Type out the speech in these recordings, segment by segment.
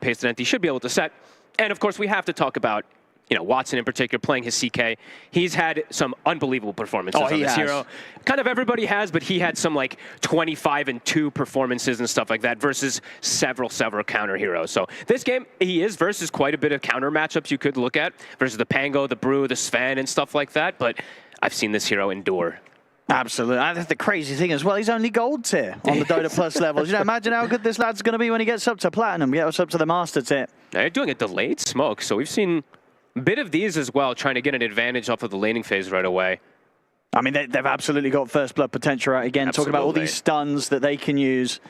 pace that NT should be able to set. And of course, we have to talk about, Watson in particular, playing his CK. He's had some unbelievable performances on this hero. Kind of everybody has, but he had some like 25-2 performances and stuff like that versus several counter heroes. So this game, he is versus quite a bit of counter matchups you could look at versus the Pango, the Brew, the Sven, and stuff like that. But I've seen this hero endure. Absolutely. I think the crazy thing as well, he's only gold tier on the Dota Plus levels. Imagine how good this lad's going to be when he gets up to platinum, gets up to the master tier. Now you're doing a delayed smoke, so we've seen a bit of these as well, trying to get an advantage off of the laning phase right away. I mean, they've absolutely got first blood potential right again. Talking about all these stuns that they can use.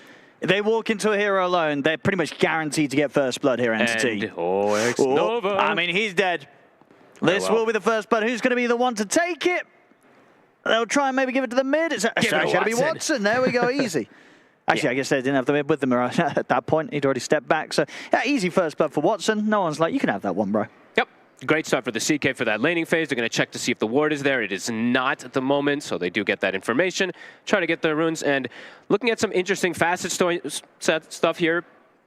If they walk into a hero alone, they're pretty much guaranteed to get first blood here, Entity. And, Nova. I mean, he's dead. This will be the first blood. Who's going to be the one to take it? They'll try and maybe give it to the mid. It's actually going to be Watson. There we go, easy. Actually, I guess they didn't have the mid with them at that point. He'd already stepped back. So, yeah, easy first blood for Watson. No one's like, you can have that one, bro. Yep. Great start for the CK for that laning phase. They're going to check to see if the ward is there. It is not at the moment, so they do get that information. Try to get their runes. And looking at some interesting facet stuff here,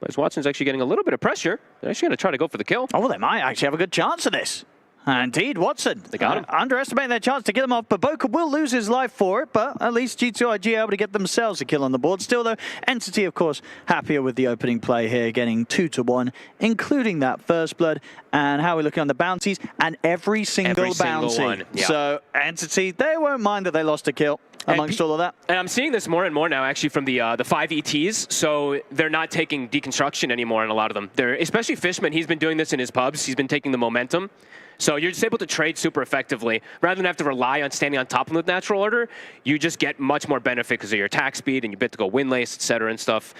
as Watson's actually getting a little bit of pressure. They're actually going to try to go for the kill. Oh, they might actually have a good chance of this. Indeed, Watson. They got him. Underestimating their chance to get him off, but Boca will lose his life for it, but at least G2IG able to get themselves a kill on the board. Still, though, Entity, of course, happier with the opening play here, getting 2-1, including that first blood. And how are we looking on the bounties? And every single bounty. One. Yeah. So, Entity, they won't mind that they lost a kill amongst all of that. And I'm seeing this more and more now, actually, from the 5 ETs. So they're not taking deconstruction anymore in a lot of them. Especially Fishman, he's been doing this in his pubs. He's been taking the momentum. So you're just able to trade super effectively. Rather than have to rely on standing on top of the natural order, you just get much more benefit because of your attack speed and you get to go windlace, etc. and stuff.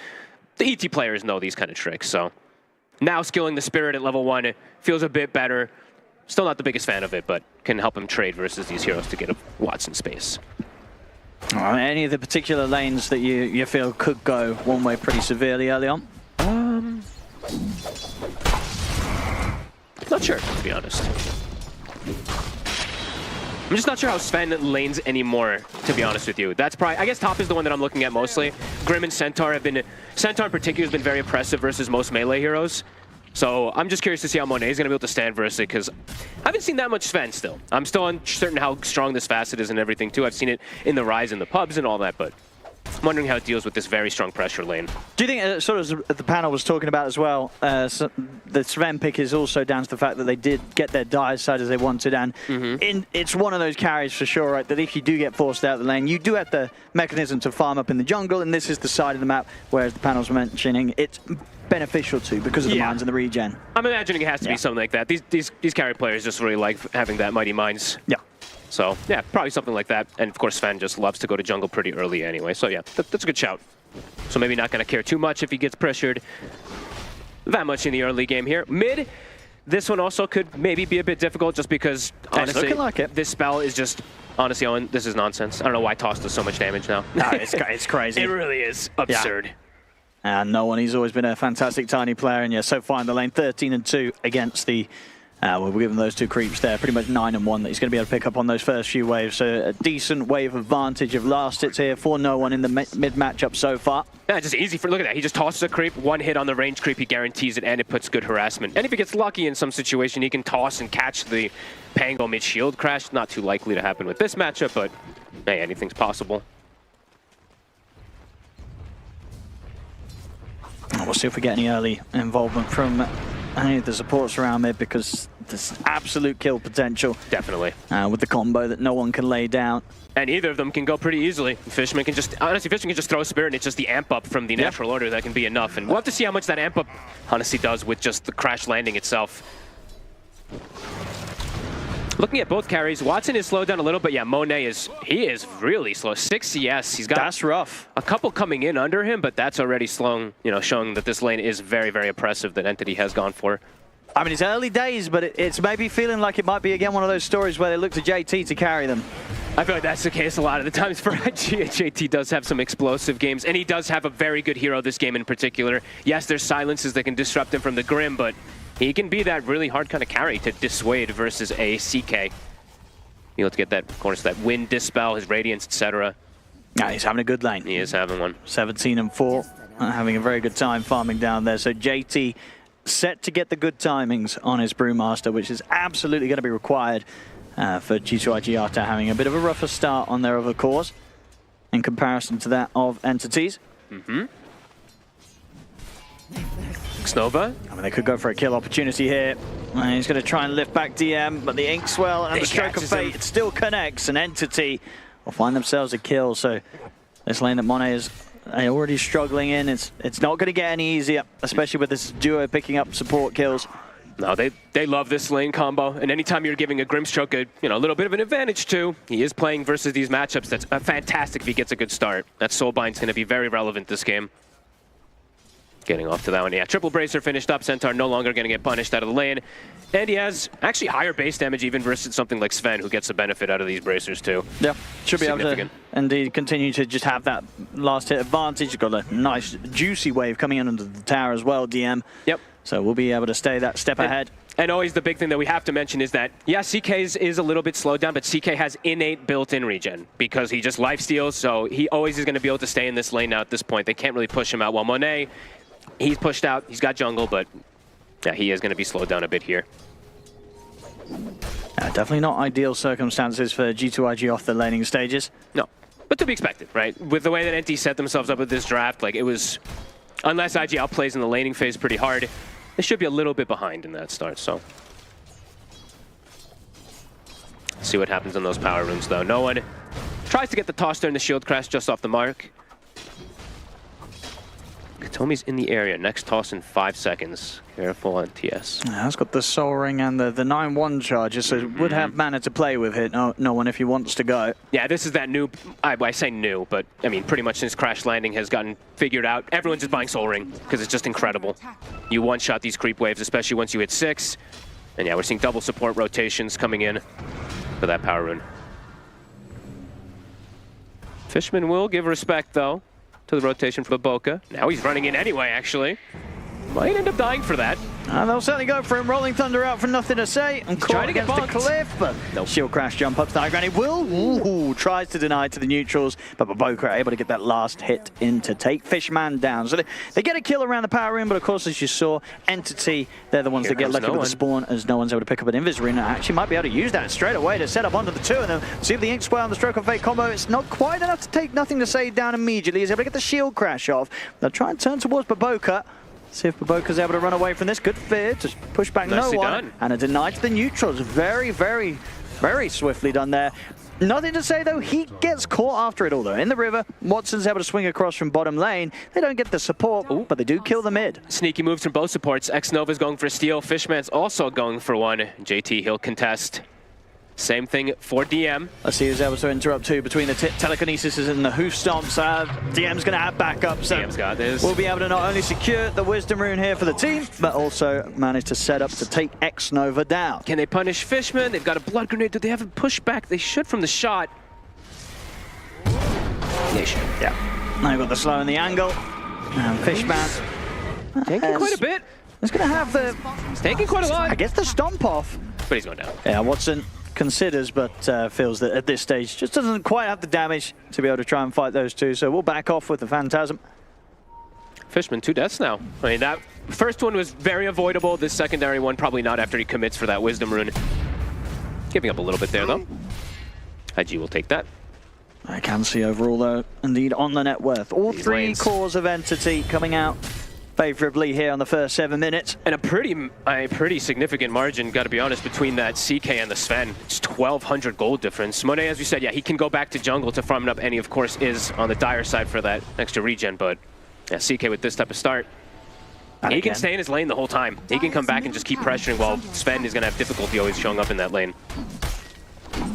The ET players know these kind of tricks. So now skilling the Spirit at level 1 feels a bit better. Still not the biggest fan of it, but can help him trade versus these heroes to get a Watson space. Any of the particular lanes that you feel could go one way pretty severely early on? Not sure, to be honest. I'm just not sure how Sven lanes anymore, to be honest with you. That's probably, I guess top is the one that I'm looking at mostly. Grim and Centaur Centaur in particular has been very impressive versus most melee heroes. So I'm just curious to see how Monet is going to be able to stand versus it, because I haven't seen that much Sven still. I'm still uncertain how strong this facet is and everything too. I've seen it in the Rise in the pubs and all that, but I'm wondering how it deals with this very strong pressure lane. Do you think, sort of as the panel was talking about as well, so the Sven pick is also down to the fact that they did get their die as side as they wanted, and it's one of those carries for sure, right, that if you do get forced out of the lane, you do have the mechanism to farm up in the jungle, and this is the side of the map, whereas the panel's mentioning it's beneficial to because of the mines and the regen. I'm imagining it has to be something like that. These carry players just really like having that mighty mines. Yeah. So, yeah, probably something like that. And, of course, Sven just loves to go to jungle pretty early anyway. So, yeah, that's a good shout. So maybe not going to care too much if he gets pressured that much in the early game here. Mid, this one also could maybe be a bit difficult just because, honestly, this spell is just, honestly, Owen, this is nonsense. I don't know why Toss does so much damage now. No, it's crazy. It really is absurd. Yeah. And no one, he's always been a fantastic tiny player. And, yeah, so far in the lane, 13-2 against the... we're giving those two creeps there, pretty much 9-1 that he's going to be able to pick up on those first few waves. So a decent wave advantage of last hits here for no one in the mid matchup so far. Yeah, just easy for, look at that. He just tosses a creep, one hit on the range creep, he guarantees it, and it puts good harassment. And if he gets lucky in some situation, he can toss and catch the Pango mid-shield crash. Not too likely to happen with this matchup, but hey, anything's possible. We'll see if we get any early involvement from any of the supports around mid, because there's absolute kill potential. Definitely. With the combo that no one can lay down. And either of them can go pretty easily. Fishman can just, honestly, Fishman can just throw a Spirit, and it's just the amp up from the natural order that can be enough. And we'll have to see how much that amp up honestly does with just the crash landing itself. Looking at both carries, Watson is slowed down a little, but yeah, Monet is really slow. 6 CS. He's got that's rough. A couple coming in under him, but that's already slowing, showing that this lane is very, very oppressive that Entity has gone for. I mean, it's early days, but it's maybe feeling like it might be, again, one of those stories where they look to JT to carry them. I feel like that's the case a lot of the times for IG. JT does have some explosive games, and he does have a very good hero this game in particular. Yes, there's silences that can disrupt him from the Grim, but he can be that really hard kind of carry to dissuade versus a CK. You'll have to get that, of course, that wind dispel, his radiance, etc. Yeah, he's having a good lane. He is having one. 17-4, having a very good time farming down there. So JT set to get the good timings on his Brewmaster, which is absolutely going to be required for G2IG after having a bit of a rougher start on their other cores in comparison to that of Entities. Xnova. I mean, they could go for a kill opportunity here. And he's going to try and lift back DM, but the Inkswell and the Stroke of Fate, it still connects. An Entity will find themselves a kill. So this lane that Monet is already struggling in, it's not going to get any easier, especially with this duo picking up support kills. No, they love this lane combo, and anytime you're giving a Grimstroke a little bit of an advantage too, he is playing versus these matchups. That's fantastic if he gets a good start. That Soulbind's going to be very relevant this game. Getting off to that one. Yeah, triple bracer finished up. Centaur no longer going to get punished out of the lane. And he has actually higher base damage even versus something like Sven, who gets the benefit out of these bracers too. Yeah, should be able to indeed continue to just have that last hit advantage. You've got a nice juicy wave coming in under the tower as well, DM. Yep. So we'll be able to stay that step ahead. And always the big thing that we have to mention is that, yeah, CK is a little bit slowed down, but CK has innate built-in regen because he just lifesteals, so he always is going to be able to stay in this lane now at this point. They can't really push him out. While Monet, he's pushed out. He's got jungle, but yeah, he is going to be slowed down a bit here. Definitely not ideal circumstances for G2IG off the laning stages. No, but to be expected, right? With the way that NT set themselves up with this draft, like it was, unless IG outplays in the laning phase pretty hard, they should be a little bit behind in that start, so. See what happens on those power runes, though. No one tries to get the toss during the shield crash just off the mark. Katomi's in the area. Next toss in 5 seconds. Careful on TS. Yeah, it's got the Soul Ring and the 9-1 charges, so would have mana to play with it. No one if he wants to go. Yeah, this is that new, I say new, but I mean pretty much since Crash Landing has gotten figured out. Everyone's just buying Soul Ring because it's just incredible. You one-shot these creep waves, especially once you hit 6. And yeah, we're seeing double support rotations coming in for that power rune. Fishman will give respect, though, to the rotation for Boca. Now he's running in anyway, actually. Might end up dying for that. They'll certainly go for him. Rolling Thunder out for nothing to say. And caught against the cliff, but nope. Shield crash jump up to the high ground. He will. Tries to deny to the neutrals, but Boca are able to get that last hit in to take Fishman down. So they get a kill around the power room, but of course, as you saw, Entity, they're the ones that get lucky with the spawn, as no one's able to pick up an Invis Arena. Actually might be able to use that straight away to set up onto the 2, and then see if the Inkswell and the Stroke of Fate combo, it's not quite enough to take nothing to say down immediately. He's able to get the shield crash off. They'll try and turn towards Boca. See if Baboka's able to run away from this. Good fear to push back no one. And a deny to the neutrals. Very, very, very swiftly done there. Nothing to say, though. He gets caught after it all, though. In the river, Watson's able to swing across from bottom lane. They don't get the support, but they do kill the mid. Sneaky moves from both supports. Xnova's going for a steal. Fishman's also going for one. JT, he'll contest. Same thing for DM. Let's see who's able to interrupt too between the telekinesis and the hoof stomps. DM's going to have backup, so DM's got this. We'll be able to not only secure the Wisdom Rune here for the team, but also manage to set up to take Xnova down. Can they punish Fishman? They've got a Blood Grenade. Do they have a pushback? They should from the shot. They should. Yeah. Now you've got the slow in the angle. And Fishman. Taking quite a bit. He's going to have the... He's taking quite a lot. I guess the stomp off. But he's going down. Yeah, Watson considers, but feels that at this stage just doesn't quite have the damage to be able to try and fight those two. So we'll back off with the Phantasm. Fishman, 2 deaths now. I mean, that first one was very avoidable. This secondary one, probably not after he commits for that Wisdom Rune. Giving up a little bit there, though. IG will take that. I can see overall, though, indeed, on the net worth. All These 3 lanes. cores of Entity coming out favorably here on the first 7 minutes. And a pretty significant margin, got to be honest, between that CK and the Sven. It's 1,200 gold difference. Monet, as we said, yeah, he can go back to jungle to farm it up, and he, of course, is on the dire side for that extra regen, but yeah, CK with this type of start, he can stay in his lane the whole time. He can come back and just keep pressuring while Sven is going to have difficulty always showing up in that lane.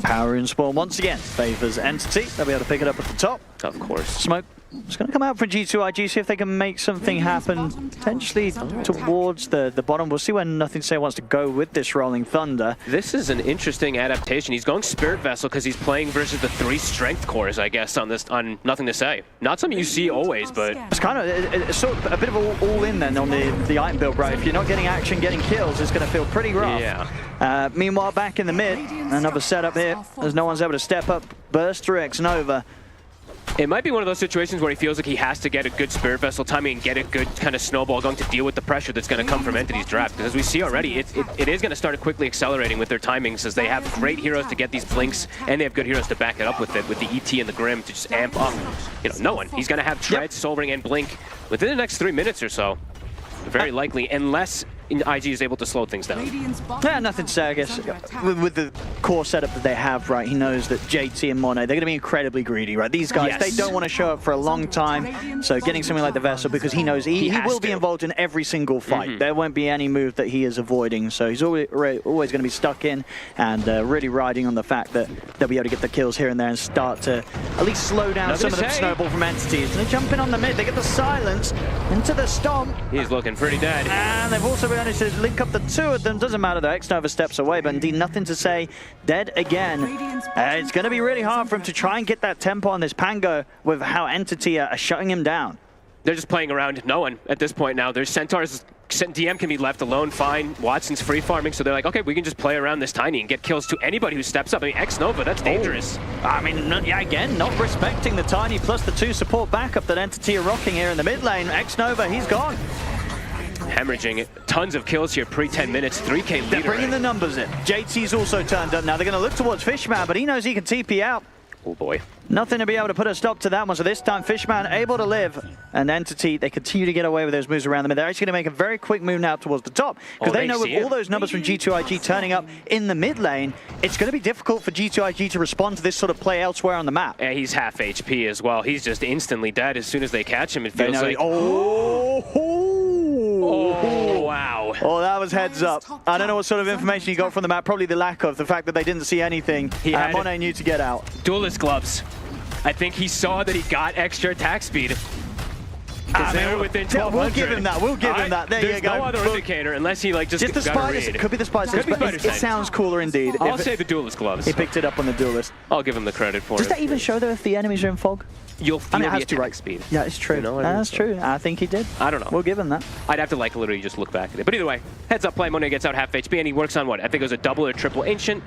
Power Rune spawn once again favors Entity. They'll be able to pick it up at the top. Of course. Smoke. It's going to come out for G2IG, see if they can make something happen, potentially towards the bottom. We'll see where Nothing to Say wants to go with this Rolling Thunder. This is an interesting adaptation. He's going Spirit Vessel because he's playing versus the 3 strength cores, I guess, on Nothing to Say. Not something you see always, but... It's kind of it's sort of a bit of all in then on the item build, right? If you're not getting action, getting kills, it's going to feel pretty rough. Yeah. Meanwhile, back in the mid, another setup here, as no one's able to step up, burst through Xnova. It might be one of those situations where he feels like he has to get a good Spirit Vessel timing and get a good kind of snowball going to deal with the pressure that's going to come from Entity's draft. Because as we see already, it is going to start quickly accelerating with their timings as they have great heroes to get these blinks, and they have good heroes to back it up with it, with the ET and the Grim to just amp up. You know, no one. He's going to have Tread, Soul Ring, and Blink within the next 3 minutes or so. Very likely, unless IG is able to slow things down. Yeah, nothing to say, I guess. With the core setup that they have, right, he knows that JT and Mono, they're going to be incredibly greedy, right? These guys, they don't want to show up for a long time, so getting something like the Vessel, because he knows he will be involved in every single fight. There won't be any move that he is avoiding, so he's always going to be stuck in and really riding on the fact that they'll be able to get the kills here and there and start to at least slow down some of the snowball from entities. And they jump in on the mid, they get the silence into the stomp. He's looking pretty dead. And they've also managed to link up the two of them. Doesn't matter though, X-Nova steps away, but indeed nothing to say. Dead again. It's going to be really hard for him to try and get that tempo on this Pango with how Entity are shutting him down. They're just playing around no one at this point now. There's Centaurs. DM can be left alone fine. Watson's free farming, so they're like, okay, we can just play around this Tiny and get kills to anybody who steps up. I mean, X-Nova, that's dangerous. I mean, yeah, again, not respecting the Tiny plus the 2 support backup that Entity are rocking here in the mid lane. X-Nova, he's gone. Hemorrhaging tons of kills here pre-10 minutes, 3K leader. They're bringing the numbers in. JT's also turned up now. They're going to look towards Fishman, but he knows he can TP out. Oh boy. Nothing to be able to put a stop to that one. So this time Fishman able to live. And Entity, they continue to get away with those moves around them. And they're actually going to make a very quick move now towards the top. Because they know with all those numbers from G2IG turning up in the mid lane, it's going to be difficult for G2IG to respond to this sort of play elsewhere on the map. And he's half HP as well. He's just instantly dead as soon as they catch him. It feels like... Oh, wow. Oh, that was heads up. I don't know what sort of information he got from the map. Probably the lack of the fact that they didn't see anything. Monet knew to get out. Duelist gloves. I think he saw that he got extra attack speed. They were within 1200. We'll give him that. We'll give him that. There you go. There's no other indicator unless he like just the spiders. It could be the spiders. It sounds cooler indeed. I'll say the duelist gloves. He picked it up on the duelist. I'll give him the credit for it. Does that even show though if the enemies are in fog? You'll feel the attack speed. Yeah, it's true. That's true. I think he did. I don't know. We'll give him that. I'd have to like literally just look back at it. But either way, heads up play. Monet gets out half HP and he works on what? I think it was a double or triple ancient.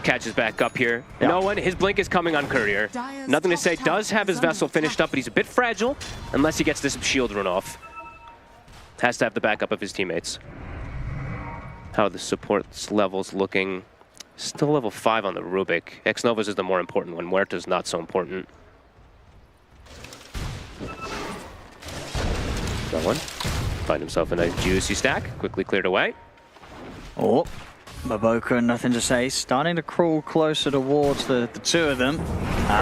Catches back up here. Yep. No one. His blink is coming on Courier. Nothing to say. Does have his Vessel finished up, but he's a bit fragile unless he gets this shield run off. Has to have the backup of his teammates. How the support levels looking. Still level 5 on the Rubik. X-Nova's is the more important one. Muerta's not so important. That one. Find himself a nice juicy stack. Quickly cleared away. Oh. Maboka, nothing to say. Starting to crawl closer towards the two of them.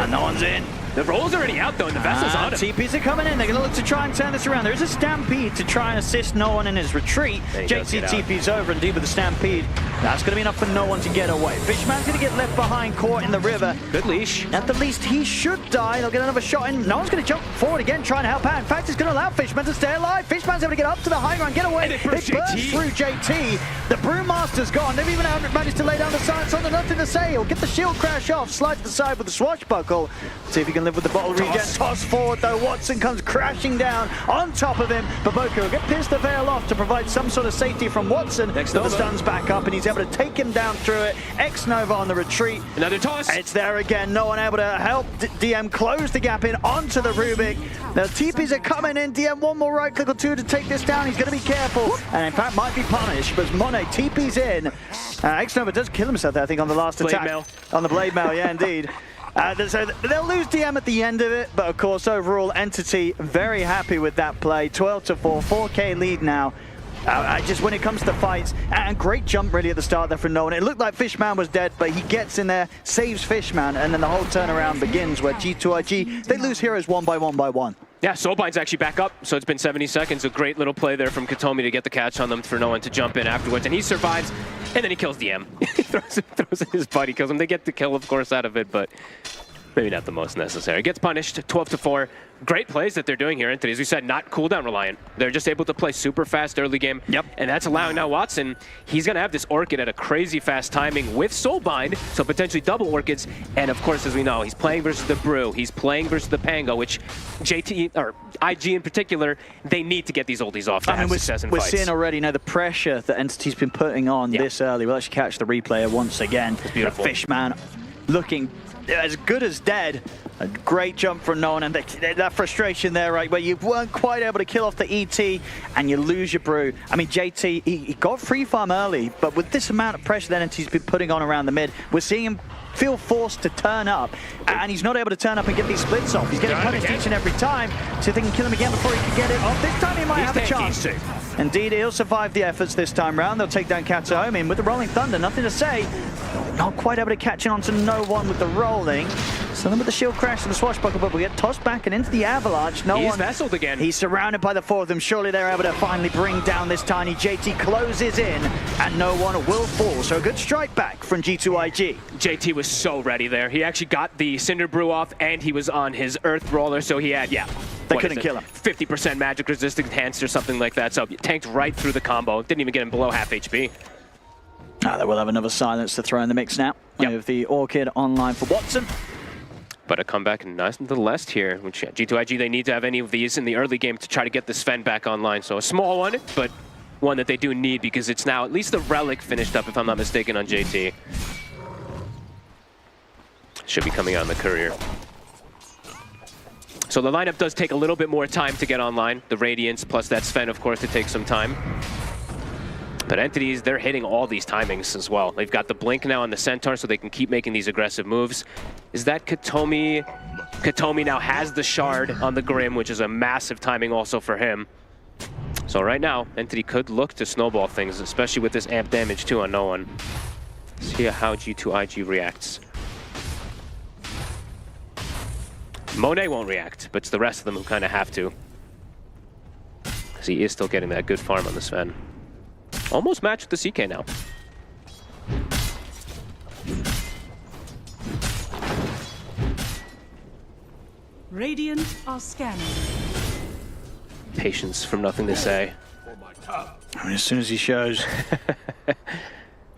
No one's in. The roll's already out though, and the Vessel's on him. TPs are coming in. They're going to look to try and turn this around. There is a Stampede to try and assist No One in his retreat. JT TP's over, and deep with the Stampede. That's going to be enough for No One to get away. Fishman's going to get left behind, caught in the river. Good leash. At the least, he should die. They'll get another shot in. No One's going to jump forward again, trying to help out. In fact, it's going to allow Fishman to stay alive. Fishman's able to get up to the high ground, get away. It bursts through JT. The Brewmaster's gone. They've even managed to lay down the silence on the nothing to say. He'll get the shield crash off, slide to the side with the swashbuckle. See if he can live with the bottle regen. Toss forward though. Watson comes crashing down on top of him. Baboka will get Pierce the Veil off to provide some sort of safety from Watson. But the stun's back up and he's able to take him down through it. X-Nova on the retreat. Another toss. It's there again. No one able to help DM close the gap in onto the Rubik. The TPs are coming in. DM one more right click or two to take this down. He's going to be careful and in fact might be punished. But Monet TP's in. X-Nova does kill himself there, I think, on the last attack. Mail. On the Blade Mail, yeah, indeed. So they'll lose DM at the end of it, but of course, overall, Entity very happy with that play. 12-4, 4K lead now. Just when it comes to fights, and great jump really at the start there from No One. It looked like Fishman was dead, but he gets in there, saves Fishman, and then the whole turnaround begins where G2IG, they lose heroes one by one. Yeah, Soulbind's actually back up, so it's been 70 seconds. A great little play there from Katomi to get the catch on them for No One to jump in afterwards, and he survives, and then he kills DM. He throws in his buddy, kills him. They get the kill, of course, out of it, but maybe not the most necessary. Gets punished, 12-4. Great plays that they're doing here, Anthony. As we said, not cooldown reliant. They're just able to play super fast early game. Yep. And that's allowing now Watson, he's going to have this Orchid at a crazy fast timing with Soulbind, so potentially double Orchids. And of course, as we know, he's playing versus the Brew. He's playing versus the Pango, which JT, or IG in particular, they need to get these ultis off to have success in fights. We're seeing already now the pressure that Entity's been putting on this early. We'll actually catch the replay once again. It's beautiful. Fishman looking as good as dead. A great jump from Nolan, and that frustration there, right, where you weren't quite able to kill off the ET and you lose your brew. I mean, JT, he got free farm early, but with this amount of pressure that he's been putting on around the mid, we're seeing him feel forced to turn up, and he's not able to turn up and get these splits off. He's getting punished each and every time, so if they can kill him again before he can get it off. This time he might have a chance. Indeed, he'll survive the efforts this time round. They'll take down Kataomi, and with the Rolling Thunder, nothing to say. Not quite able to catch on to no one with the rolling. So then with the shield crash and the swashbuckle, but we get tossed back and into the avalanche. He's vesseled again. He's surrounded by the four of them. Surely they're able to finally bring down this tiny. JT closes in, and no one will fall. So a good strike back from G2IG. JT was so ready there. He actually got the Cinder Brew off, and he was on his Earth Roller, so he had, they couldn't kill him. 50% magic resistant enhanced or something like that, so tanked right through the combo. Didn't even get him below half HP. They will have another silence to throw in the mix now. With the Orchid online for Watson. But a comeback nice and to the left here, which G2IG, they need to have any of these in the early game to try to get this Sven back online. So a small one, but one that they do need because it's now at least the Relic finished up, if I'm not mistaken, on JT. Should be coming out in the Courier. So the lineup does take a little bit more time to get online. The Radiance plus that Sven, of course, to take some time. But Entities, they're hitting all these timings as well. They've got the Blink now on the Centaur, so they can keep making these aggressive moves. Is that Kataomi? Kataomi now has the Shard on the Grim, which is a massive timing also for him. So right now, Entity could look to snowball things, especially with this amp damage too on no one. See how G2IG reacts. Monet won't react, but it's the rest of them who kind of have to. Because he is still getting that good farm on the Sven. Almost matched with the CK now. Radiant are scanning. Patience from nothing to say. I mean, as soon as he shows,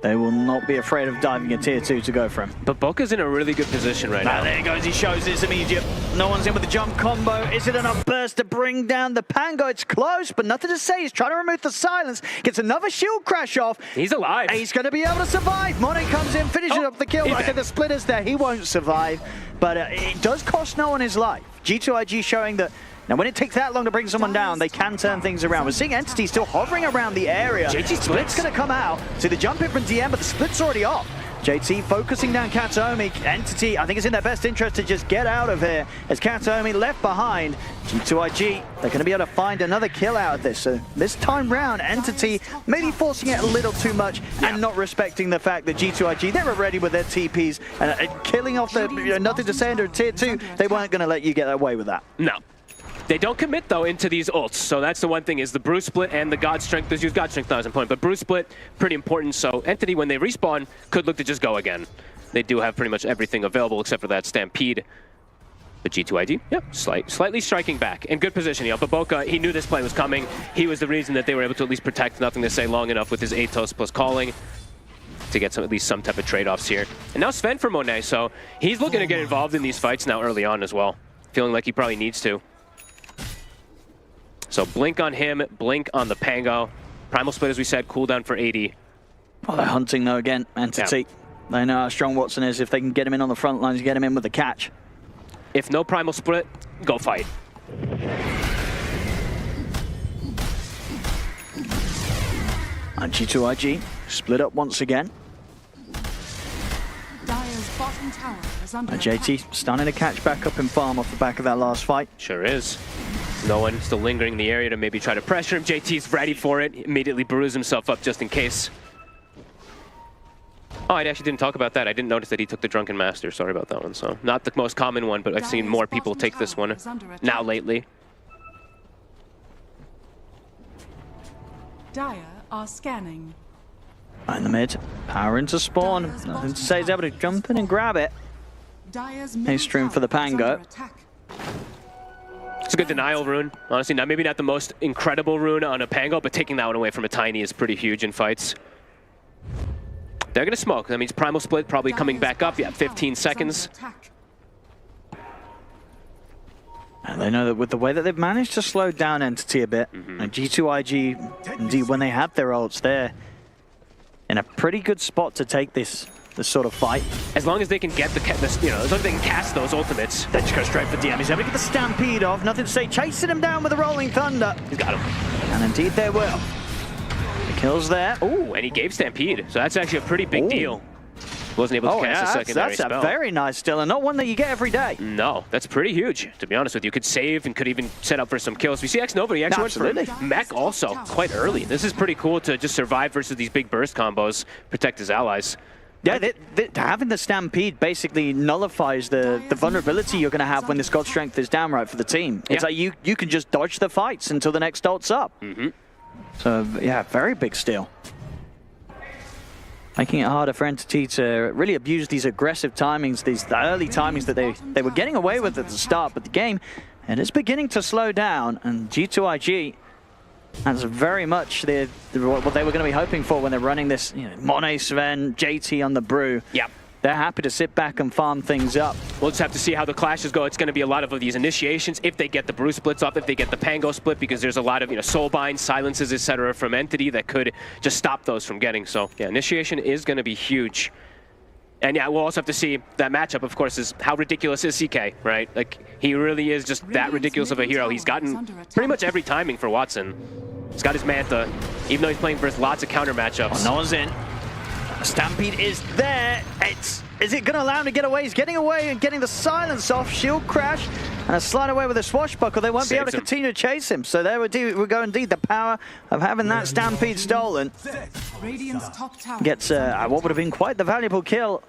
they will not be afraid of diving a tier 2 to go for him. But Boca's in a really good position right now. There he goes, he shows it's immediate. No one's in with the jump combo. Is it enough burst to bring down the Pango? It's close, but nothing to say. He's trying to remove the silence. Gets another shield crash off. He's alive. And he's going to be able to survive. Monet comes in, finishes up the kill. I think the splitter's there. He won't survive, but it does cost no one his life. G2IG showing that now when it takes that long to bring someone down, they can turn things around. We're seeing Entity still hovering around the area. JT Split's going to come out. See the jump in from DM, but the Split's already off. JT focusing down Kataomi. Entity, I think it's in their best interest to just get out of here as Kataomi left behind. G2IG, they're going to be able to find another kill out of this. So this time round, Entity maybe forcing it a little too much and not respecting the fact that G2IG, they were ready with their TPs and killing off the nothing to say under tier 2. They weren't going to let you get away with that. No. They don't commit, though, into these ults. So that's the one thing, is the Brew Split and the God Strength. Let's use God Strength now as important, but Brew Split, pretty important. So Entity, when they respawn, could look to just go again. They do have pretty much everything available except for that Stampede. But G2IG, slightly striking back. In good position, But Boca, he knew this play was coming. He was the reason that they were able to at least protect nothing to say long enough with his Atos plus calling to get at least some type of trade-offs here. And now Sven for Monet, so he's looking to get involved in these fights now early on as well. Feeling like he probably needs to. So Blink on him, Blink on the Pango. Primal Split, as we said, cooldown for 80. Well, they're hunting though again, Entity. Yeah. They know how strong Watson is. If they can get him in on the front lines, get him in with the catch. If no Primal Split, go fight. And G2IG split up once again. Dire's bottom tower is under JT starting to catch back up in farm off the back of that last fight. Sure is. No one still lingering in the area to maybe try to pressure him. JT's ready for it. He immediately brews himself up just in case. Oh, I actually didn't talk about that. I didn't notice that he took the Drunken Master. Sorry about that one. So not the most common one, but I've seen more people take this one now lately. Dire are scanning. In the mid, power into spawn. Nothing to say, he's able to jump in and grab it. Nice stream for the Pango. It's a good denial rune. Honestly, maybe not the most incredible rune on a Pango, but taking that one away from a Tiny is pretty huge in fights. They're going to smoke. That means Primal Split probably coming back up. 15 seconds. And they know that with the way that they've managed to slow down Entity a bit, and G2IG, indeed, when they have their ults, they're in a pretty good spot to take this this sort of fight. As long as they can get as long as they can cast those ultimates. They just go straight for DM. He's able to get the Stampede off. Nothing to say. Chasing him down with the Rolling Thunder. He's got him. And indeed they will. The kills there. Oh, and he gave Stampede. So that's actually a pretty big deal. Wasn't able to cast a secondary spell. That's a very nice steal, and not one that you get every day. No, that's pretty huge, to be honest with you. Could save and could even set up for some kills. We see X-Nova, he actually went for Mech also quite early. This is pretty cool to just survive versus these big burst combos, protect his allies. Yeah, having the Stampede basically nullifies the vulnerability you're going to have when this God Strength is down right for the team. It's like you can just dodge the fights until the next ult's up. So, yeah, very big steal. Making it harder for Entity to really abuse these aggressive timings, the early timings that they were getting away with at the start, but the game, it is beginning to slow down, and G2IG, that's very much what they were going to be hoping for when they're running this, Monet, Sven, JT on the brew. Yep. They're happy to sit back and farm things up. We'll just have to see how the clashes go. It's going to be a lot of these initiations, if they get the brew splits off, if they get the Pango split, because there's a lot of soulbinds, silences, etc. from Entity that could just stop those from getting. So yeah, initiation is going to be huge. And yeah, we'll also have to see that matchup, of course, is how ridiculous is CK, right? Like, he really is just that ridiculous of a hero. He's gotten pretty much every timing for Watson. He's got his Mantha, even though he's playing versus lots of counter matchups. Oh, no one's in. Stampede is there. Is it going to allow him to get away? He's getting away and getting the silence off. Shield crash and a slide away with a swashbuckle. They won't be able to continue to chase him. So there we go indeed. The power of having that Stampede stolen gets what would have been quite the valuable kill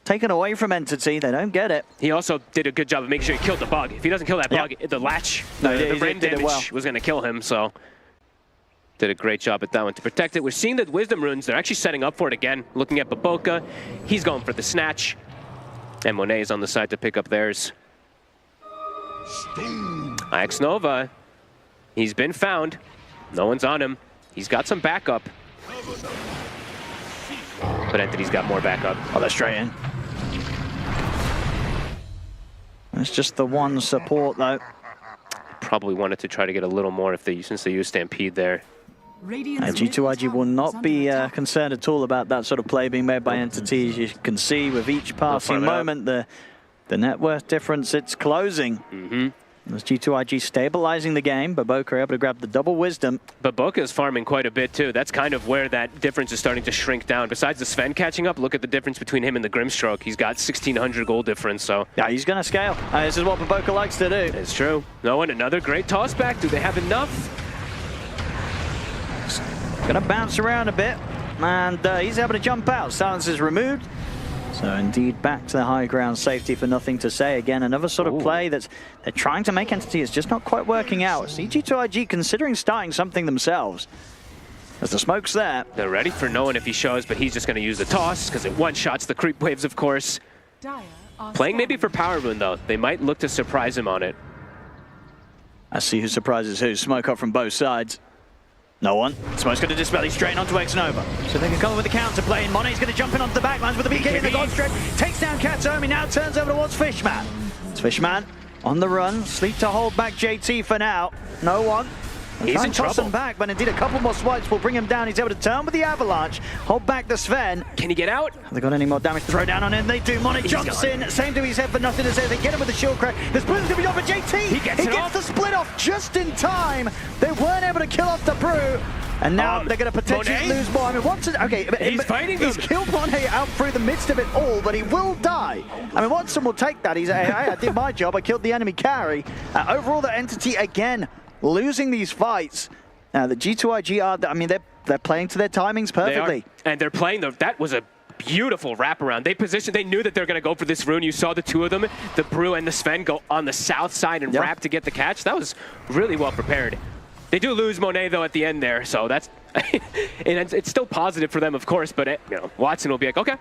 taken away from Entity. They don't get it. He also did a good job of making sure he killed the bug. If he doesn't kill that bug, the latch, the brain damage was going to kill him. So did a great job at that one to protect it. We're seeing that Wisdom Runes, they're actually setting up for it again. Looking at Baboka, he's going for the snatch. And Monet is on the side to pick up theirs. X-Nova, he's been found. No one's on him. He's got some backup. But Entity's got more backup. Oh, they're straight in. It's just the one support, though. Probably wanted to try to get a little more since they used Stampede there. G2IG will not be concerned at all about that sort of play being made by Entity. As you can see, with each passing moment, the net worth difference, it's closing. As G2IG stabilizing the game, Baboka able to grab the double wisdom. Baboka is farming quite a bit too. That's kind of where that difference is starting to shrink down. Besides the Sven catching up, look at the difference between him and the Grimstroke. He's got 1,600 gold difference, so. Yeah, he's going to scale. This is what Baboka likes to do. It's true. No, and another great toss back. Do they have enough? Going to bounce around a bit, and he's able to jump out. Silence is removed. So indeed, back to the high ground safety for nothing to say. Again, another sort of play that they're trying to make Entity. It's just not quite working out. G2IG considering starting something themselves. As the smoke's there. They're ready for no one if he shows, but he's just going to use the toss because it one-shots the creep waves, of course. Playing maybe for Power Rune, though. They might look to surprise him on it. I see who surprises who. Smoke up from both sides. No one. Smoke's going to dispel. He's straight onto X-Nova. So they can come with the counter play. And Monet's going to jump in onto the backlines with the BK in the God Strength. Takes down Katsomi. Now turns over towards Fishman. It's Fishman on the run. Sleep to hold back JT for now. No one. He's in trouble. Toss him back, but indeed a couple more swipes will bring him down. He's able to turn with the avalanche. Hold back the Sven. Can he get out? Have they got any more damage to throw down on him? They do. Monet jumps in. Same to his head, but nothing to say. They get him with the shield crack. The split's going to be off for JT. He gets the split off just in time. They weren't able to kill off the brew. And now they're going to potentially lose more. I mean, Watson, okay, he's fighting them. He's killed Monet out through the midst of it all, but he will die. I mean, Watson will take that. He's hey, I did my job. I killed the enemy carry. Overall, the Entity again losing these fights. Now the G2IG are, I mean, they're playing to their timings perfectly. And they're playing that was a beautiful wraparound. They knew that they're going to go for this rune. You saw the two of them, the Brew and the Sven, go on the south side and wrap to get the catch. That was really well prepared. They do lose Monet, though, at the end there, so that's it's still positive for them, of course, but Watson will be like, okay,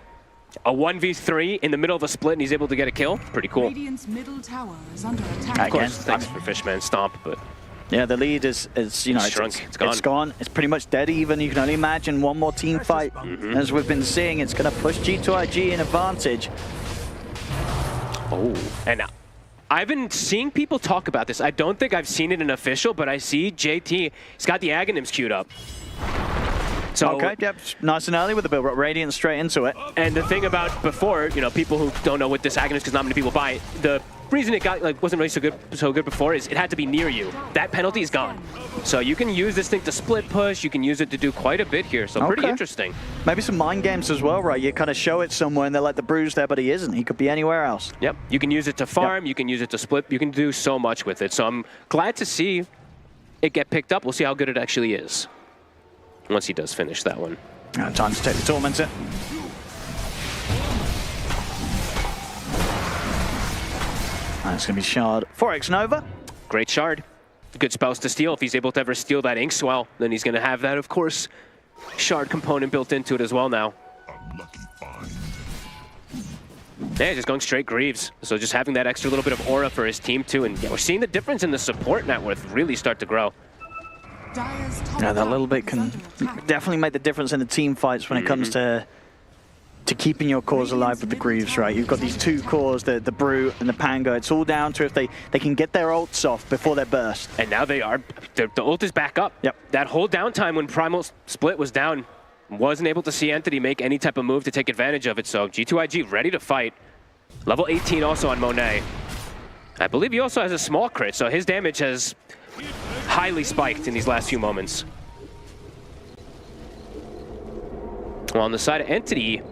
a 1v3 in the middle of a split, and he's able to get a kill. Pretty cool. Radiant's middle tower is under attack. Of course, thanks for Fishman Stomp, but yeah, the lead is you know, shrunk. It's gone. It's pretty much dead even. You can only imagine one more team fight. As we've been seeing, it's going to push G2IG in advantage. Oh, and I've been seeing people talk about this. I don't think I've seen it in official, but I see JT, he's got the Aghanims queued up. So, okay, yep, nice and early with the build. Radiant straight into it. And the thing about before, you know, people who don't know what this agonist, because not many people buy it, the reason it got wasn't really so good before is it had to be near you. That penalty is gone. So you can use this thing to split push. You can use it to do quite a bit here. So pretty interesting. Maybe some mind games as well, right? You kind of show it somewhere and they're like the bruise there, but he isn't. He could be anywhere else. Yep. You can use it to farm. You can use it to split. You can do so much with it. So I'm glad to see it get picked up. We'll see how good it actually is once he does finish that one. Time to take the Tormentor. That's going to be Shard for X-Nova. Great Shard. Good spells to steal. If he's able to ever steal that Inkswell, then he's going to have that, of course, Shard component built into it as well now. Yeah, just going straight Greaves. So just having that extra little bit of aura for his team, too. And yeah, we're seeing the difference in the support net worth really start to grow. Yeah, that little bit can definitely make the difference in the team fights when it comes to keeping your cores alive with the Greaves, right? You've got these two cores, the Brute and the Pango. It's all down to if they can get their ults off before they burst. And now they are. The ult is back up. Yep. That whole downtime when Primal Split was down, wasn't able to see Entity make any type of move to take advantage of it. So G2IG ready to fight. Level 18 also on Monet. I believe he also has a small crit, so his damage has highly spiked in these last few moments. Well, on the side of Entity,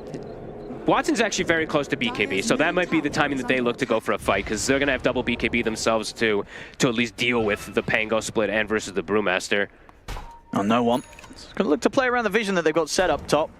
Watson's actually very close to BKB, so that might be the timing that they look to go for a fight, because they're going to have double BKB themselves to at least deal with the Pango split and versus the Brewmaster. Oh, no one. Going to look to play around the vision that they've got set up top.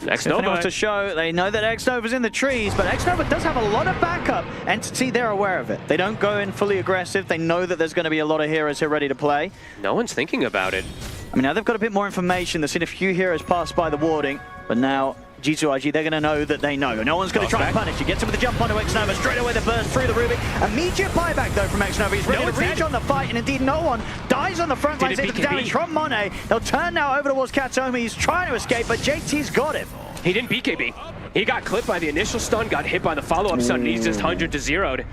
X-Nova to show, they know that X-Nova's in the trees, but X-Nova does have a lot of backup. Entity, they're aware of it. They don't go in fully aggressive. They know that there's going to be a lot of heroes here ready to play. No one's thinking about it. I mean, now they've got a bit more information. They've seen a few heroes pass by the warding, but now G2IG, they're going to know that they know. No one's going to try and punish. He gets him with the jump onto X-Nova. Straight away the burst through the Rubik. Immediate buyback, though, from X-Nova. He's ready to reach on the fight, and indeed no one dies on the front line. The damage from Monet. They'll turn now over towards Katomi. He's trying to escape, but JT's got him. He didn't BKB. He got clipped by the initial stun, got hit by the follow-up stun, and he's just 100 to 0'd.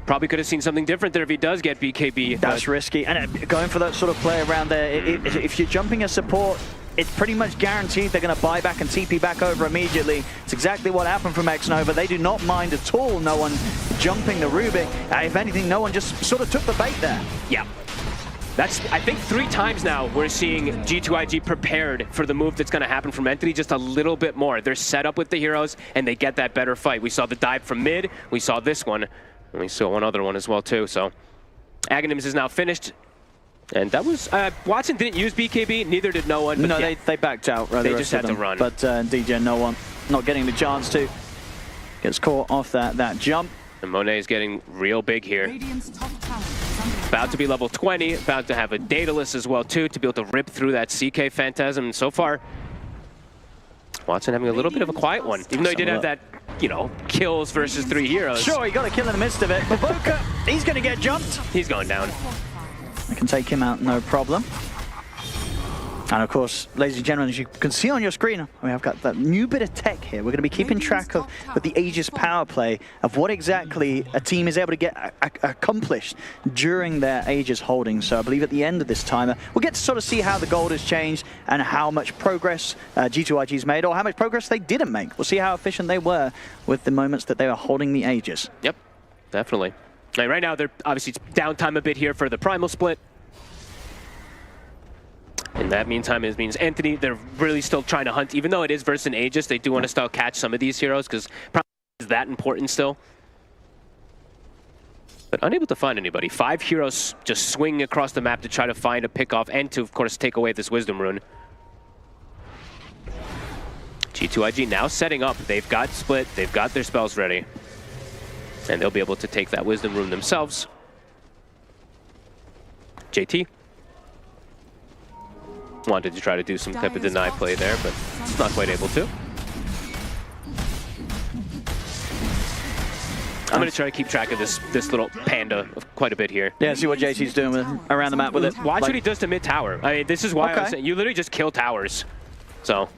Probably could have seen something different there if he does get BKB. That's risky, and going for that sort of play around there, if you're jumping a support, it's pretty much guaranteed they're going to buy back and TP back over immediately. It's exactly what happened from X-Nova. They do not mind at all no one jumping the Rubik. If anything, no one just sort of took the bait there. Yeah. That's, I think, 3 times now we're seeing G2IG prepared for the move that's going to happen from Entity just a little bit more. They're set up with the heroes, and they get that better fight. We saw the dive from mid. We saw this one. And we saw one other one as well, too. So Aghanims is now finished. And that was, Watson didn't use BKB, neither did no one. But no, yeah, they backed out. Right, they just had to run. But DJ, no one, not getting the chance to. Gets caught off that jump. And Monet is getting real big here. About to be level 20, about to have a Daedalus as well, too, to be able to rip through that CK Phantasm. And so far, Watson having a little bit of a quiet one, even though he did have that, you know, kills versus 3 heroes. Sure, he got a kill in the midst of it. But Boca, he's going to get jumped. He's going down. I can take him out, no problem. And of course, ladies and gentlemen, as you can see on your screen, we have got that new bit of tech here. We're going to be keeping track of the Aegis power play, of what exactly a team is able to get accomplished during their Aegis holding. So I believe at the end of this timer, we'll get to sort of see how the gold has changed and how much progress G2IG's made, or how much progress they didn't make. We'll see how efficient they were with the moments that they were holding the Aegis. Yep, definitely. Right now, they're obviously downtime a bit here for the Primal Split. In that meantime, it means Entity, they're really still trying to hunt. Even though it is versus an Aegis, they do want to still catch some of these heroes, because Primal is that important still. But unable to find anybody. 5 heroes just swinging across the map to try to find a pick-off and to, of course, take away this Wisdom Rune. G2IG now setting up. They've got Split, they've got their spells ready. And they'll be able to take that Wisdom Rune themselves. JT wanted to try to do some type of deny play there, but not quite able to. I'm going to try to keep track of this little panda quite a bit here. Yeah, see what JT's doing around the map with it. Watch what he does to mid tower. I mean, this is why I was saying, you literally just kill towers. So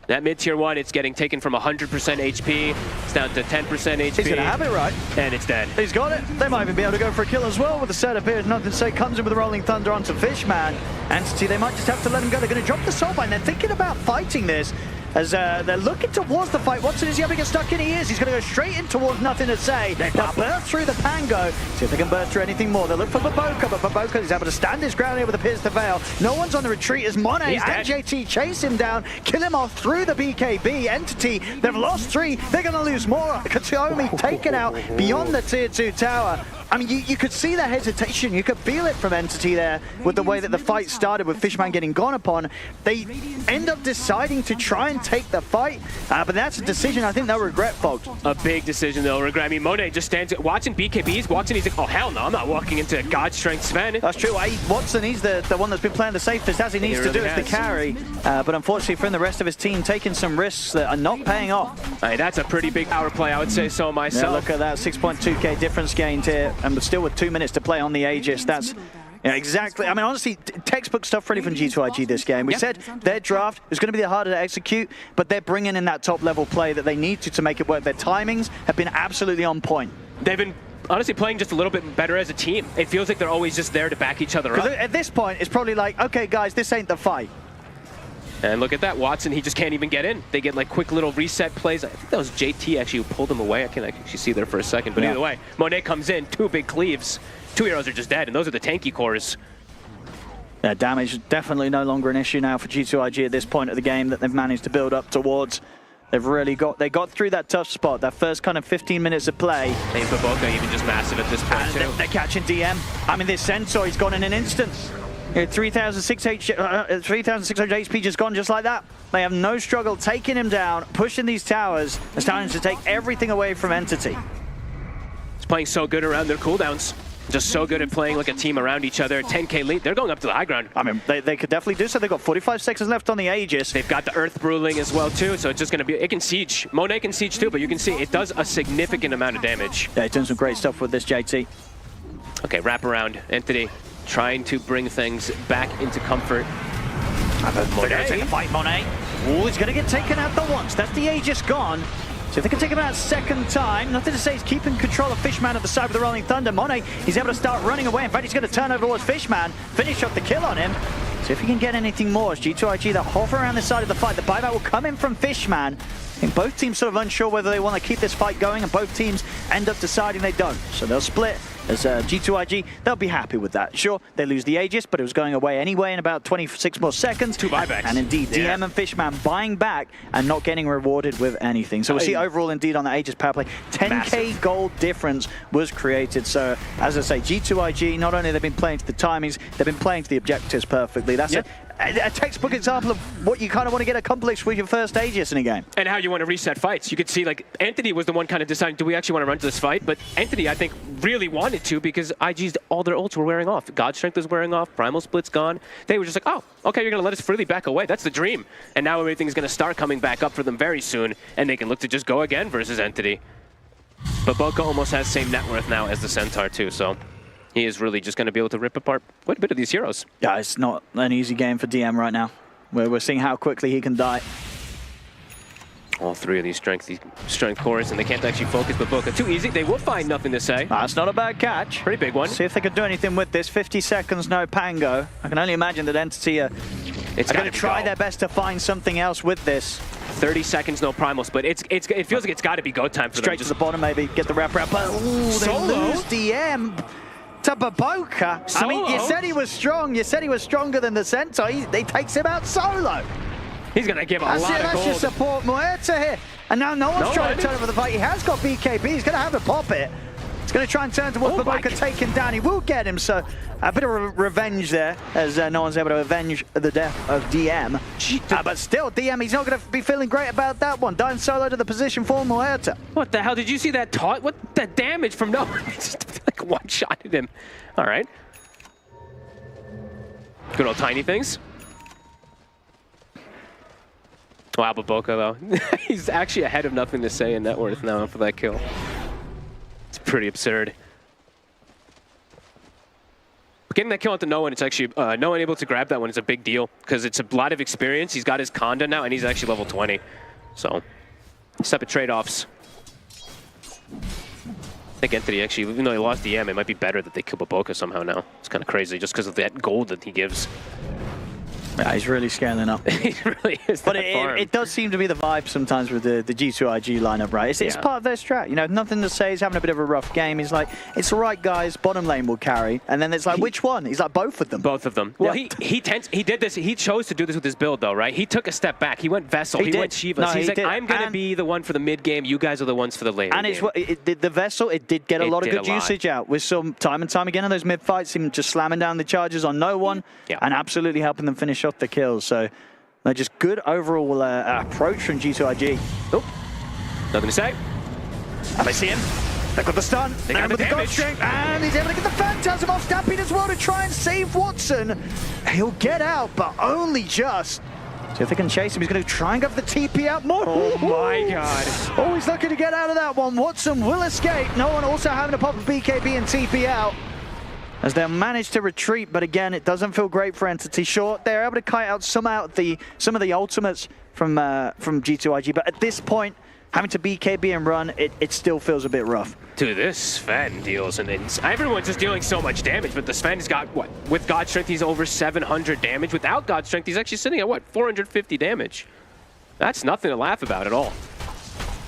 That mid-tier 1, it's getting taken from 100% HP. It's down to 10% HP. He's going to have it right. And it's dead. He's got it. They might even be able to go for a kill as well with the setup here. Nothing to say. Comes in with a Rolling Thunder onto Fishman. Entity, they might just have to let him go. They're going to drop the Soulbind. They're thinking about fighting this. As they're looking towards the fight. Watson, is he ever get stuck in? He is. He's going to go straight in towards Nothing to Say. They'll burst through the Pango. See if they can burst through anything more. They'll look for Baboka, but Baboka is able to stand his ground here with a Pierce the Veil. No one's on the retreat as Monet and JT chase him down, kill him off through the BKB. Entity, they've lost 3. They're going to lose more. Katomi taken out beyond the tier 2 tower. I mean, you could see the hesitation. You could feel it from Entity there with the way that the fight started with Fishman getting gone upon. They end up deciding to try and take the fight, but that's a decision I think they'll regret, folks. A big decision they'll regret. I mean, Monet just stands, watching BKBs, walks in, he's like, oh, hell no, I'm not walking into God Strength Sven. That's true. Watson, he's the one that's been playing the safest, as he needs to do is the carry. But unfortunately for him, the rest of his team taking some risks that are not paying off. Hey, that's a pretty big power play, I would say so myself. Yeah, look at that, 6.2k difference gained here. And still with 2 minutes to play on the Aegis. That's exactly. I mean, honestly, textbook stuff really from G2IG this game. We said their draft was going to be the harder to execute, but they're bringing in that top level play that they need to make it work. Their timings have been absolutely on point. They've been honestly playing just a little bit better as a team. It feels like they're always just there to back each other up. At this point, it's probably like, okay, guys, this ain't the fight. And look at that, Watson, he just can't even get in. They get like quick little reset plays. I think that was JT actually who pulled him away. I can actually see there for a second, but either way, Monet comes in, 2 big cleaves. 2 heroes are just dead, and those are the tanky cores. Yeah, damage is definitely no longer an issue now for G2IG at this point of the game that they've managed to build up towards. They've really got through that tough spot, that first kind of 15 minutes of play. And Baboka even just massive at this point too. They're catching DM. I mean, this Sensor, he's gone in an instant. 3,600 HP just gone just like that. They have no struggle taking him down, pushing these towers, and starting to take everything away from Entity. It's playing so good around their cooldowns. Just so good at playing like a team around each other. 10k lead, they're going up to the high ground. I mean, they could definitely do so. They've got 45 seconds left on the Aegis. They've got the Earth Bruling as well too, so it's just going to be, it can siege. Monet can siege too, but you can see it does a significant amount of damage. Yeah, he's doing some great stuff with this, JT. Okay, wrap around. Entity trying to bring things back into comfort. They're going to take the fight, Monet. Oh, he's going to get taken out the once. That's the Aegis gone. So if they can take him out a second time, nothing to say, he's keeping control of Fishman at the side with the Rolling Thunder. Monet, he's able to start running away. In fact, he's going to turn over towards Fishman, finish off the kill on him. So if he can get anything more, as G2IG, they'll hover around the side of the fight. The buyback will come in from Fishman. I think both teams sort of unsure whether they want to keep this fight going, and both teams end up deciding they don't. So they'll split. As G2IG, they'll be happy with that. Sure, they lose the Aegis, but it was going away anyway in about 26 more seconds. 2 buybacks. And indeed, DM and Fishman buying back and not getting rewarded with anything. So we'll see overall, indeed, on the Aegis power play, 10k gold difference was created. So, as I say, G2IG, not only they've been playing to the timings, they've been playing to the objectives perfectly. That's a textbook example of what you kind of want to get accomplished with your first Aegis in a game. And how you want to reset fights. You could see, like, Entity was the one kind of deciding, do we actually want to run to this fight? But Entity, I think, really wanted to because IG's, all their ults were wearing off. God Strength was wearing off. Primal Split's gone. They were just like, oh, okay, you're going to let us freely back away. That's the dream. And now everything's going to start coming back up for them very soon, and they can look to just go again versus Entity. But Baboka almost has same net worth now as the Centaur, too, so he is really just going to be able to rip apart quite a bit of these heroes. Yeah, it's not an easy game for DM right now. We're seeing how quickly he can die. All 3 of these strength cores, and they can't actually focus Baboka. Too easy. They will find Nothing to Say. That's not a bad catch. Pretty big one. See if they can do anything with this. 50 seconds, no Pango. I can only imagine that Entity are going to try their best to find something else with this. 30 seconds, no Primal Split. It feels like it's got to be go time for them. Straight to the bottom, maybe. Get the wrap around. But they lose DM to Baboka. I mean, you said he was strong. You said he was stronger than the Centaur. He takes him out solo. He's going to give a lot of gold. That's your support Muerta here. And now no one's trying to turn over the fight. He has got BKB. He's going to have to pop it. He's going to try and turn towards Baboka, take him down. He will get him, so a bit of revenge there, as no one's able to avenge the death of DM. But still, DM, he's not going to be feeling great about that one. Dying solo to the position for Muerta. What the hell? Did you see that taunt? What the damage from nowhere? Just like one-shotted him. All right. Good old tiny things. Wow, Baboka, though. He's actually ahead of Nothing to Say in net worth now for that kill. It's pretty absurd. Getting that kill onto no one, it's actually no one able to grab that one is a big deal because it's a lot of experience. He's got his Conda now, and he's actually level 20. So, step of trade-offs. I think Entity actually, even though he lost the EM, it might be better that they kill Baboka somehow now. It's kind of crazy just because of that gold that he gives. Yeah, he's really scaling up. He really is. But it does seem to be the vibe sometimes with the G2IG lineup, right? It's part of their strat. You know, nothing to say. He's having a bit of a rough game. He's like, it's all right, guys. Bottom lane will carry. And then it's like, which one? He's like, both of them. Both of them. Well, he did this. He chose to do this with his build, though, right? He took a step back. He went Vessel. He went Shiva. No, he's like, I'm going to be the one for the mid game. You guys are the ones for the late game. And the Vessel, it did get a lot of good usage out with some time and time again in those mid fights. Him just slamming down the charges on no one and absolutely helping them finish off the kills. So. No, just good overall approach from G2IG. Nope. Nothing to say. And they see him. They've got the stun. They got the damage. Strength, and he's able to get the Phantasm off Stampede as well to try and save Watson. He'll get out, but only just. So if they can chase him, he's going to try and go for the TP out more. Oh my god. Oh, he's looking to get out of that one. Watson will escape. No one also having to pop a BKB and TP out. As they'll manage to retreat, but again, it doesn't feel great for Entity. Sure, they're able to kite out some of the ultimates from G2IG, but at this point, having to BKB and run, it still feels a bit rough. Dude, this Sven deals, and everyone's just dealing so much damage, but the Sven's got, what? With God Strength, he's over 700 damage. Without God Strength, he's actually sitting at, what, 450 damage? That's nothing to laugh about at all.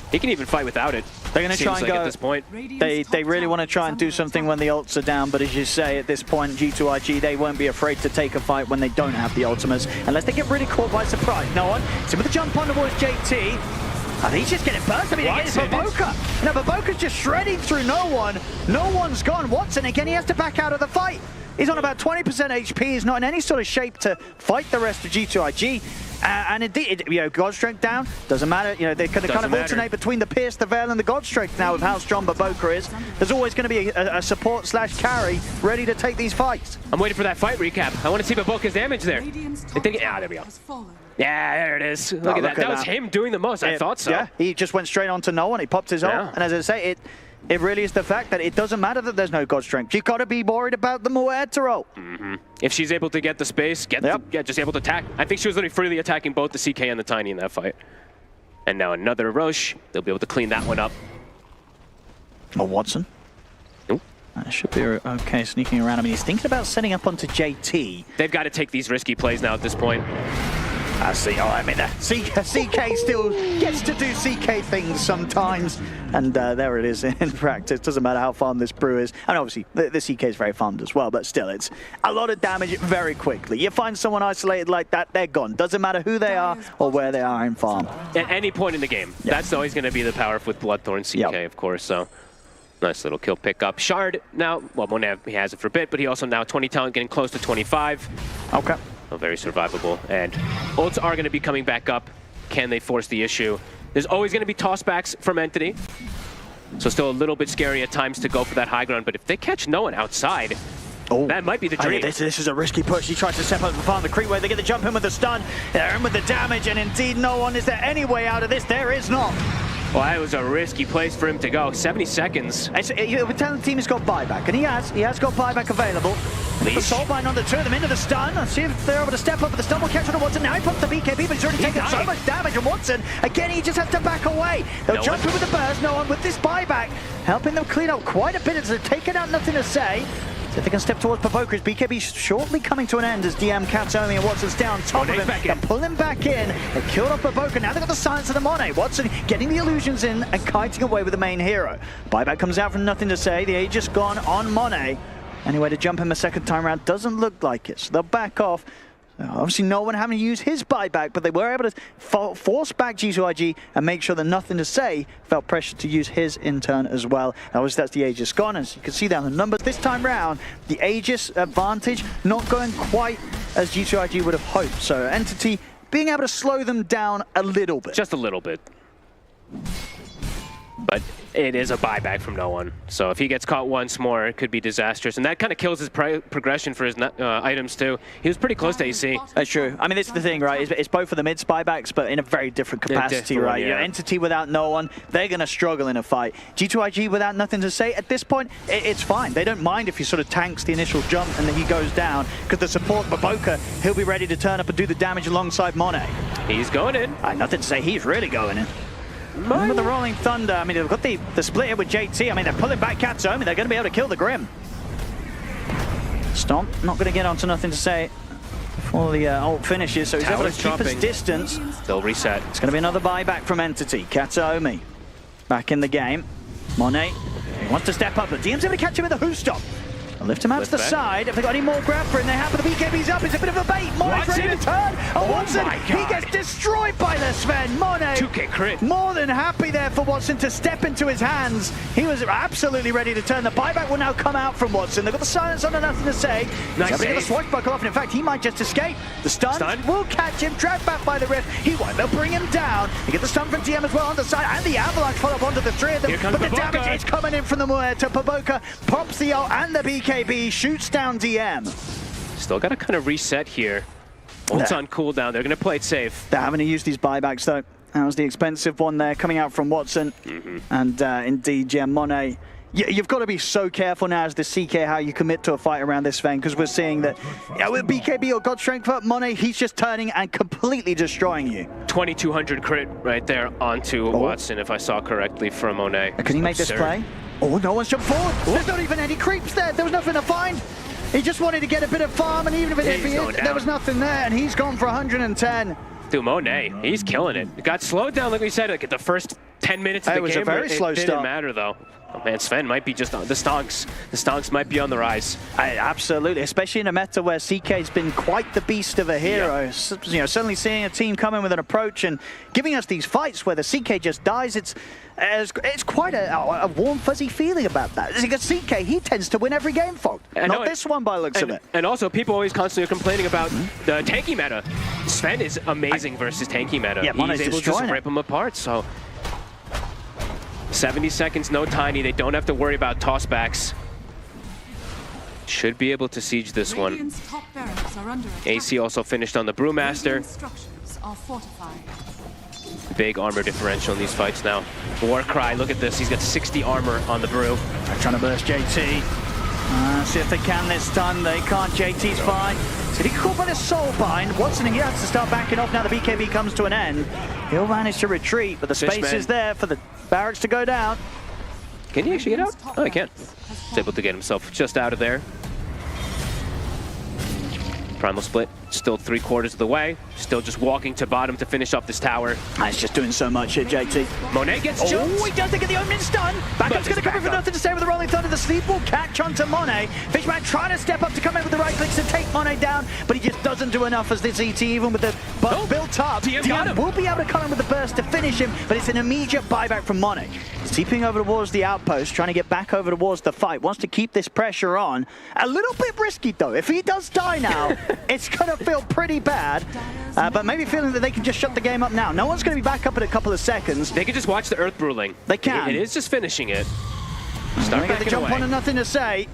He can even fight without it. They're going to try and go. At this point, they really want to try and do something when the ults are down, but as you say, at this point, G2IG, they won't be afraid to take a fight when they don't have the ultimates, unless they get really caught by surprise. No one. So with the jump on towards JT, and he's just getting burst. I mean, against Baboka. No, Baboka's just shredding through no one. No one's gone. Watson, again, he has to back out of the fight. He's on about 20% HP. He's not in any sort of shape to fight the rest of G2IG. And indeed, you know, God Strength down, doesn't matter. You know, they kind of alternate between the Pierce, the Veil, and the God Strength now with how strong Baboka is. There's always going to be a support / carry ready to take these fights. I'm waiting for that fight recap. I want to see Baboka's damage there. There we go. Yeah, there it is. Look at that. That was him doing the most. I thought so. Yeah, he just went straight on to no one. He popped his ult. And as I say, it really is the fact that it doesn't matter that there's no God Strength. You've got to be worried about the Muerto. If she's able to get the space, just able to attack. I think she was literally freely attacking both the CK and the Tiny in that fight. And now another Roche. They'll be able to clean that one up. Oh, Watson. Nope. Should be okay, sneaking around. I mean, he's thinking about setting up onto JT. They've got to take these risky plays now at this point. I see. Oh, I mean, CK still gets to do CK things sometimes. And there it is in practice. Doesn't matter how farmed this brew is. And obviously, the CK is very farmed as well. But still, it's a lot of damage very quickly. You find someone isolated like that, they're gone. Doesn't matter who they are or where they are in farm. At any point in the game. That's always going to be the power with Bloodthorn CK, of course. So nice little kill pickup. Shard now, well, Monav, he has it for a bit, but he also now 20 talent, getting close to 25. Okay. So very survivable. And ults are going to be coming back up. Can they force the issue? There's always going to be tossbacks from Entity. So still a little bit scary at times to go for that high ground, but if they catch no one outside, that might be the dream. This is a risky push. He tries to step up and farm the creep wave. They get the jump in with the stun. They're in with the damage, and indeed no one. Is there any way out of this? There is not. Well, that was a risky place for him to go. 70 seconds. We're telling the team he's got buyback, and he has got buyback available. Assault Bind on the two of them into the stun. Let's see if they're able to step up, but the stun will catch on to Watson. Now he pops the BKB, but he's already taken so much damage. And Watson, again, he just has to back away. They'll jump in with the burst. No one with this buyback, helping them clean up quite a bit as they're taking out nothing to say. So if they can step towards Baboka, his BKB shortly coming to an end as DM Katsomi and Watson's down top of him. They're pulling back in. They killed off Baboka. Now they've got the silence of the Monet. Watson getting the illusions in and kiting away with the main hero. Buyback comes out from nothing to say. The Aegis gone on Monet. Anyway, to jump him a second time around doesn't look like it. So they'll back off. Obviously, no one having to use his buyback, but they were able to force back G2IG and make sure that nothing to say felt pressure to use his in turn as well. Obviously, that's the Aegis gone, as you can see down the numbers. This time round, the Aegis advantage not going quite as G2IG would have hoped. So Entity being able to slow them down a little bit. Just a little bit. But it is a buyback from no one. So if he gets caught once more, it could be disastrous. And that kind of kills his progression for his items, too. He was pretty close to AC. That's true. I mean, this is the thing, right? It's both of the mids buybacks, but in a very different capacity, right? Yeah. Your Entity without no one, they're going to struggle in a fight. G2IG without nothing to say, at this point, it's fine. They don't mind if he sort of tanks the initial jump and then he goes down, because the support, Baboka, he'll be ready to turn up and do the damage alongside Monet. He's going in. Nothing to say, he's really going in. With the Rolling Thunder, I mean, they've got the split here with JT. I mean, they're pulling back Katsomi. They're going to be able to kill the Grim. Stomp, not going to get onto nothing to say before the ult finishes, so he's able to keep his distance. They'll reset. It's going to be another buyback from Entity. Katsomi back in the game. Monet wants to step up, but DM's able to catch him with a Who Stop. They'll lift him out to the side. If they've got any more grab for him, they have, but the BKB's up. It's a bit of a bait. Monet's ready to turn. Watson, he gets destroyed by the Sven. Monet, 2K crit. More than happy there for Watson to step into his hands. He was absolutely ready to turn. The buyback will now come out from Watson. They've got the silence on and nothing to say. Nice save. The swashbuckle off, and in fact, he might just escape. The stun will catch him, dragged back by the rift. He won't. They'll bring him down. You get the stun from DM as well on the side, and the avalanche follow up onto the three of them. But the damage is coming in from the Muerta. Baboka pops the ult and the BKB, shoots down DM. Still got to kind of reset here. Ult's on cooldown. They're going to play it safe. They're having to use these buybacks, though. That was the expensive one there coming out from Watson. And indeed, Gem Monet. You've got to be so careful now as the CK how you commit to a fight around this Sven, because we're seeing that with BKB or God Strength up, Monet, he's just turning and completely destroying you. 2200 crit right there onto Watson, if I saw correctly, from Monet. Can he make this play? Oh, no one's jumped forward. There's not even any creeps there. There was nothing to find. He just wanted to get a bit of farm, and even if there was nothing there, and he's gone for 110. Dude, Monet, he's killing it. It got slowed down, like we said, like at the first 10 minutes of the game. It was a very slow start. It didn't matter, though. Oh, man, Sven might be just on the stonks. The stonks might be on the rise. Absolutely, especially in a meta where CK's been quite the beast of a hero. Yeah. Suddenly seeing a team come in with an approach and giving us these fights where the CK just dies, it's quite a warm, fuzzy feeling about that. Because CK, he tends to win every game, Fog. Not this one by the looks of it. And also, people always constantly complaining about the tanky meta. Sven is amazing versus tanky meta. Yeah, he's able to just rip them apart, so... 70 seconds, no tiny. They don't have to worry about tossbacks. Should be able to siege this one. AC also finished on the Brewmaster. Big armor differential in these fights now. Warcry, look at this. He's got 60 armor on the Brew. They're trying to burst JT. See if they can this time. They can't. JT's fine. So he caught by the soul bind. Watson, he has to start backing off now. The BKB comes to an end. He'll manage to retreat, but the space is there for the barracks to go down. Can he actually get out? Oh, he can. He's able to get himself just out of there. Primal split, still 3/4 of the way. Still just walking to bottom to finish off this tower. He's just doing so much here, JT. Monet gets jumped. Oh, he does get the omen stun. Backup's going to come in for nothing to say with the Rolling Thunder. The sleep will catch onto Monet. Fishman trying to step up to come in with the right clicks and take Monet down, but he just doesn't do enough as this ET, even with the buff built up. DM will be able to come in with the burst to finish him, but it's an immediate buyback from Monet. He's TPing over towards the outpost, trying to get back over towards the fight. Wants to keep this pressure on. A little bit risky, though. If he does die now, it's going to feel pretty bad, but maybe feeling that they can just shut the game up now. No one's going to be back up in a couple of seconds. They can just watch the Earth Brewing. They can. It is just finishing it. Start get the jump on and nothing to say.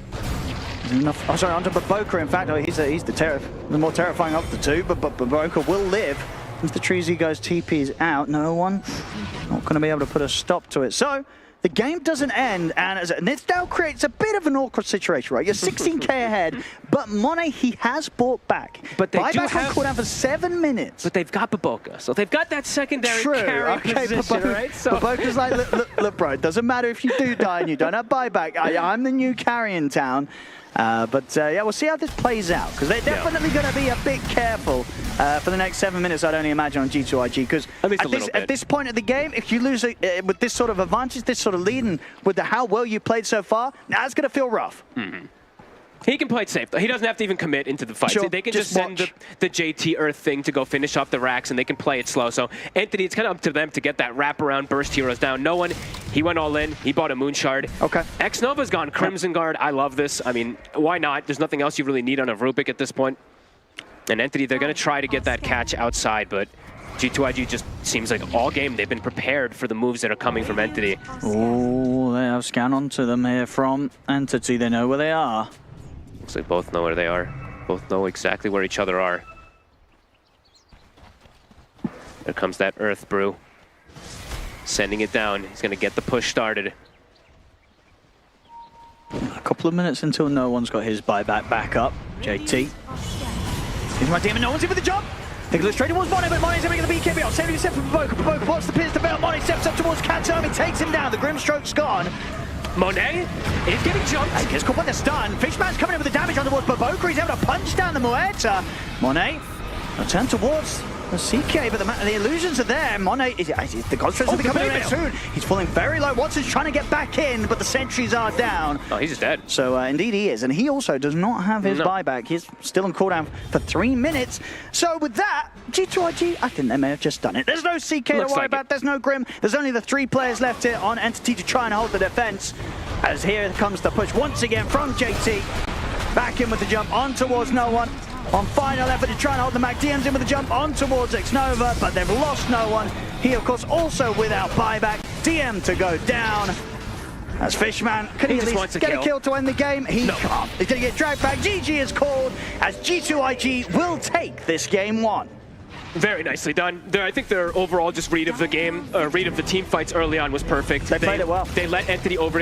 Oh, sorry, onto Baboka, in fact. He's the more terrifying of the two, but Baboka will live. If the Treasy goes TP's out, no one not going to be able to put a stop to it. So the game doesn't end, and this now creates a bit of an awkward situation, right? You're 16k ahead, but Monet, he has bought back. But they do have cooldown for 7 minutes. But they've got Baboka, so they've got that secondary carry position, right? So Baboka's like, look, bro, it doesn't matter if you do die and you don't have buyback. I'm the new carry in town. Yeah, we'll see how this plays out, because they're definitely going to be a bit careful for the next 7 minutes, I'd only imagine, on G2IG, because at this point of the game, if you lose with this sort of advantage, this sort of lead, and with how well you played so far, now it's going to feel rough. He can play it safe, though. He doesn't have to even commit into the fight. Sure, they can just send the JT Earth thing to go finish off the racks, and they can play it slow. So Entity, it's kind of up to them to get that wraparound burst heroes down. No one, he went all in. He bought a Moon Shard. Okay. X-Nova's gone Crimson Guard. I love this. I mean, why not? There's nothing else you really need on a Rubik at this point. And Entity, they're going to try to get that catch outside, but G2IG just seems like all game they've been prepared for the moves that are coming from Entity. Oh, they have scan onto them here from Entity. They know where they are. Looks like both know where they are. Both know exactly where each other are. There comes that Earth Brew. Sending it down. He's going to get the push started. A couple of minutes until no one's got his buyback back up. JT. Here's my team and no one's in with the jump. They go straight towards Monet, but Monet's making the BKB out. 70% from Baboka. Baboka blocks the pins to belt. Monet steps up towards Kantomi, takes him down. The Grimstroke's gone. Monet is getting jumped. He gets caught by the stun. Fishman's coming in with the damage on towards Baboka. He's able to punch down the Muerta. Monet will turn towards the CK, but the illusions are there. Monet, the Constructs will be coming in soon. He's falling very low. Watson's trying to get back in, but the sentries are down. Oh, he's just dead. So indeed he is, and he also does not have his buyback. He's still on cooldown for 3 minutes. So with that, G2IG, I think they may have just done it. There's no CK to worry about. There's no Grim. There's only the 3 players left here on Entity to try and hold the defense. As here comes the push once again from JT. Back in with the jump on towards no one. On final effort to try and hold the Mac. DM's in with the jump on towards Xnova, but they've lost no one. He, of course, also without buyback. DM to go down. As Fishman, can he at least get a kill to end the game? He can't. He's going to get dragged back. GG is called as G2IG will take this game 1. Very nicely done. I think their overall just read of the game, read of the team fights early on was perfect. They played it well. They let Entity over